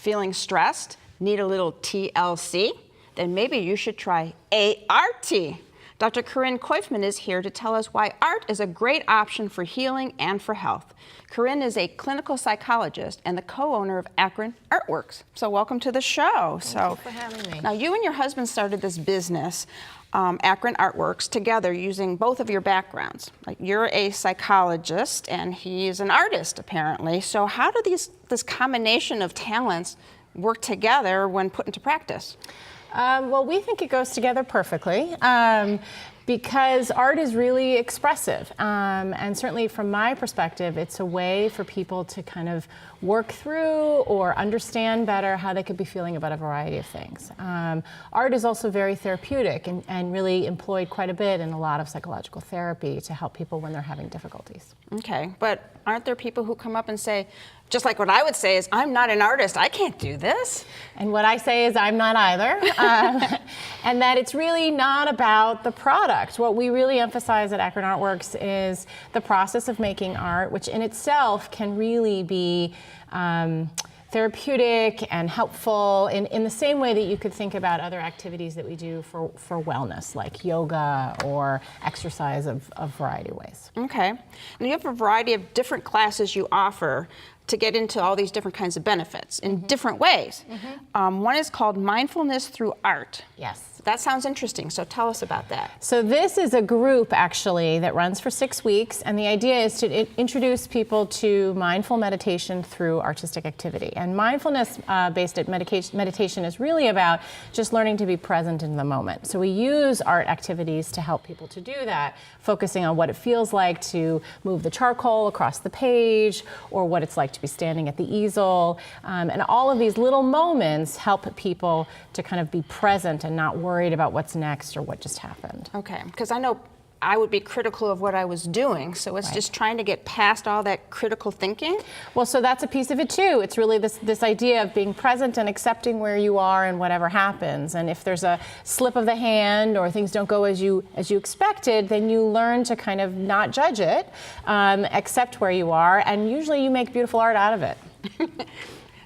Feeling stressed? Need a little TLC? Then maybe you should try ART. Dr. Corinne Koifman is here to tell us why art is a great option for healing and for health. Corinne is a clinical psychologist and the co-owner of Akron ArtWorks. So welcome to the show. Thank you for having me. Now you and your husband started this business, Akron ArtWorks, together using both of your backgrounds. Like, you're a psychologist and he's an artist, apparently. So how do this combination of talents work together when put into practice? Well, we think it goes together perfectly because art is really expressive. And certainly from my perspective, it's a way for people to kind of work through or understand better how they could be feeling about a variety of things. Art is also very therapeutic and really employed quite a bit in a lot of psychological therapy to help people when they're having difficulties. Okay, but aren't there people who come up and say, just like what I would say is, I'm not an artist, I can't do this. And what I say is, I'm not either. And that it's really not about the product. What we really emphasize at Akron ArtWorks is the process of making art, which in itself can really be therapeutic and helpful in the same way that you could think about other activities that we do for wellness, like yoga or exercise of a variety of ways. Okay. And you have a variety of different classes you offer to get into all these different kinds of benefits in different ways. One is called Mindfulness Through Art. Yes. That sounds interesting, so tell us about that. So this is a group actually that runs for 6 weeks, and the idea is to introduce people to mindful meditation through artistic activity. And mindfulness-based meditation is really about just learning to be present in the moment. So we use art activities to help people to do that, focusing on what it feels like to move the charcoal across the page, or what it's like to be standing at the easel. And all of these little moments help people to kind of be present and not worried about what's next or what just happened. Okay, because I know I would be critical of what I was doing, so it's just trying to get past all that critical thinking. Well, so that's a piece of it too. It's really this idea of being present and accepting where you are and whatever happens. And if there's a slip of the hand or things don't go as you expected, then you learn to kind of not judge it, accept where you are, and usually you make beautiful art out of it.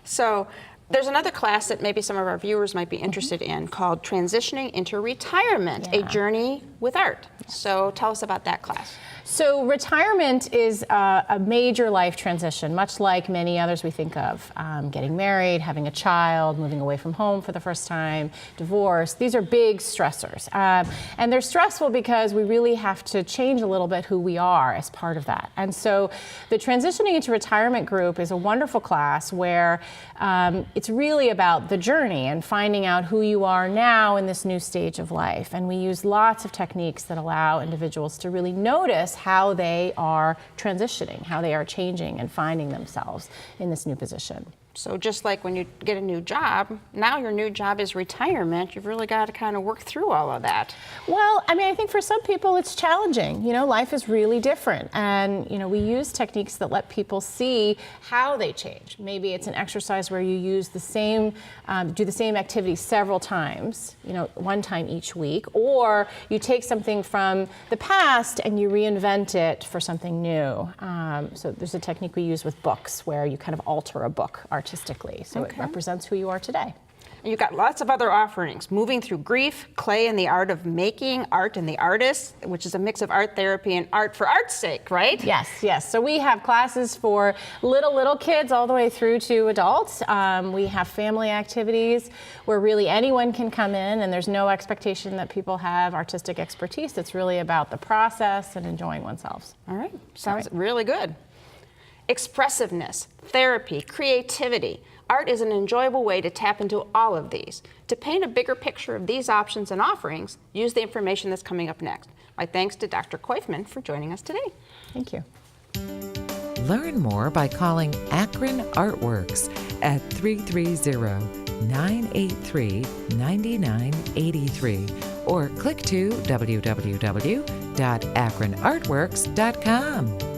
So there's another class that maybe some of our viewers might be interested in called Transitioning into Retirement, a Journey with Art. So tell us about that class. So retirement is a major life transition, much like many others we think of. Getting married, having a child, moving away from home for the first time, divorce. These are big stressors. And they're stressful because we really have to change a little bit who we are as part of that. And so the Transitioning into Retirement group is a wonderful class where it's really about the journey and finding out who you are now in this new stage of life. And we use lots of techniques that allow individuals to really notice how they are transitioning, how they are changing and finding themselves in this new position. So just like when you get a new job, now your new job is retirement, you've really got to kind of work through all of that. Well, I mean, I think for some people it's challenging. You know, life is really different. And, you know, we use techniques that let people see how they change. Maybe it's an exercise where you use the same, do the same activity several times, you know, one time each week, or you take something from the past and you reinvent it for something new. So there's a technique we use with books where you kind of alter a book artistically, so it represents who you are today. And you've got lots of other offerings, Moving Through Grief, Clay and the Art of Making, Art and the Artist, which is a mix of art therapy and art for art's sake, right? Yes, yes. So we have classes for little kids all the way through to adults. We have family activities where really anyone can come in and there's no expectation that people have artistic expertise. It's really about the process and enjoying oneself. All right, sounds really good. Expressiveness, therapy, creativity. Art is an enjoyable way to tap into all of these. To paint a bigger picture of these options and offerings, use the information that's coming up next. My thanks to Dr. Koifman for joining us today. Thank you. Learn more by calling Akron ArtWorks at 330-983-9983 or click to www.akronartworks.com.